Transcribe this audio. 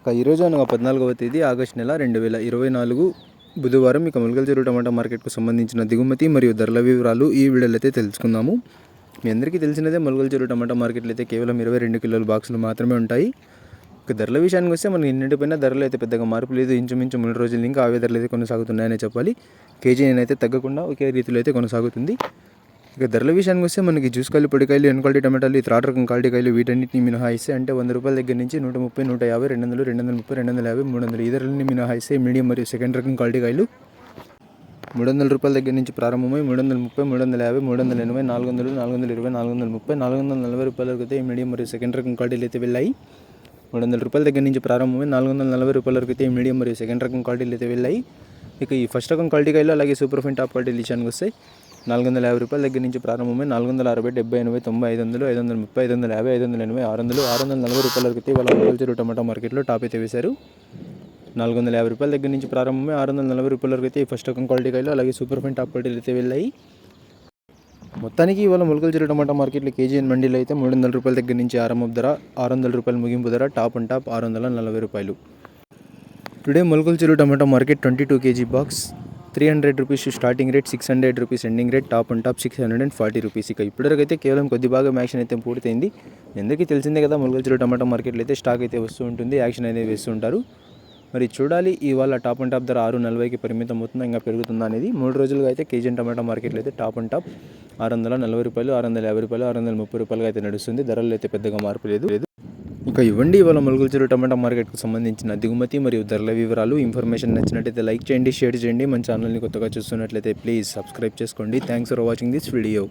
ఈరోజు అనగా 14వ తేదీ ఆగస్టు నెల 2024 బుధవారం ఇక మొలకల చెరువు టమాటా మార్కెట్కు సంబంధించిన దిగుమతి మరియు ధరల వివరాలు ఈ వీడియోలో అయితే తెలుసుకుందాము. మీ అందరికీ తెలిసినదే మొలకల చెరువు టమాటా మార్కెట్లో అయితే కేవలం 22 కిలోల బాక్సులు మాత్రమే ఉంటాయి. ఇక ధరల విషయానికి వస్తే మనకి నిన్నటిపైన ధరలు అయితే పెద్దగా మార్పు లేదు. ఇంచుమించు 3 రోజులు ఇంకా అవే ధరలు అయితే కొనసాగుతున్నాయని చెప్పాలి. కేజీ అయితే తగ్గకుండా ఒకే రీతిలో అయితే కొనసాగుతుంది. ఇక ధరల విషయానికి వస్తే మనకి జ్యూస్ పొడికాయలు, ఎన్ క్వాలిటీ టమాటాలు, ఈ థర్డ్ రకం క్వాలిటీ కాయలు వీటన్నిటిని మినహాయిస్తే అంటే 100 రూపాయల దగ్గర నుంచి 130, 150, 200, 230, 250, 300 ఈ ధరలని మినహాయిస్తే మీడియం మరియు సెకండ్ రకం క్వాలిటీ కాయలు 300 రూపాయల దగ్గర నుంచి ప్రారంభమై 330, 350, 380, 400, 420, 430, 440 రూపాయల వరకు అయితే మీడియం మరియు సెకండ్ రకం క్వాలిటీలు అయితే వెళ్ళాయి. 300 రూపాయల దగ్గర నుంచి ప్రారంభమై 440 రూపాయల వరకు అయితే మీడియం మరియు సెకండ్ రకం క్వాలిటీలు అయితే వెళ్ళాయి. ఇక ఈ ఫస్ట్ రకం క్వాలిటీ కాయలు అలాగే సూపర్ ఫైన్ టాప్ క్వాలిటీ విషయానికి వస్తాయి 450 రూపాయల దగ్గర నుంచి ప్రారంభమై 460, 70, 80, 90, 500, 530, 550, 580, 600, 640 రూపాయల వరకు అయితే వాళ్ళ మొలకల చెరువు టమాటా మార్కెట్లో టాప్ అయితే వేశారు. 450 రూపాయల దగ్గర నుంచి ప్రారంభమై 640 రూపాయల వరకు అయితే ఈ ఫస్ట్ రకం క్వాలిటీ కాయలు అలాగే సూపర్ ఫైన్ టాప్ క్వాలిటీలు అయితే వెళ్ళాయి. మొత్తానికి ఇవాళ మొలకల చెరువు టమాటా మార్కెట్లో కేజీ మండీలో అయితే 300 రూపాయల దగ్గర నుంచి ఆరంభ ధర, 600 రూపాయల ముగింపు ధర, టాప్ అండ్ టాప్ 640 రూపాయలు. Today Molakala Cheruvu tomato market 22 kg box 300 rupees starting rate, 600 rupees ending rate, top and top 640 rupees. ఇక ఇప్పటివరకు అయితే కేవలం కొద్ది భాగం యాక్షన్ అయితే పూర్తయింది. అందరికీ తెలిసిందే కదా, మొలకల చెరువు టమాటా మార్కెట్లో అయితే స్టాక్ అయితే వస్తూ ఉంటుంది, యాక్షన్ అనేది వేస్తూ ఉంటారు. మరి చూడాలి ఇవాళ టాప్ అండ్ టాప్ ధర 640కి పరిమితం అవుతుందా ఇంకా పెరుగుతుందా అనేది. 3 రోజులుగా అయితే కేజీ టమాటా మార్కెట్లో అయితే టాప్ అండ్ టాప్ 640 రూపాయలు, 650 రూపాయలు, 630 రూపాయలుగా అయితే నడుస్తుంది. ధరల్లో అయితే పెద్దగా మార్పు లేదు. ఇక ఇవ్వండి ఇవాళ మొలకల చెరువు టమాటా మార్కెట్కు సంబంధించిన దిగుమతి మరియు ధరల వివరాలు. ఇన్ఫర్మేషన్ నచ్చినట్లయితే లైక్ చేయండి, షేర్ చేయండి. మన ఛానల్ని కొత్తగా చూస్తున్నట్లయితే ప్లీజ్ సబ్స్క్రైబ్ చేసుకోండి. Thanks for watching this video.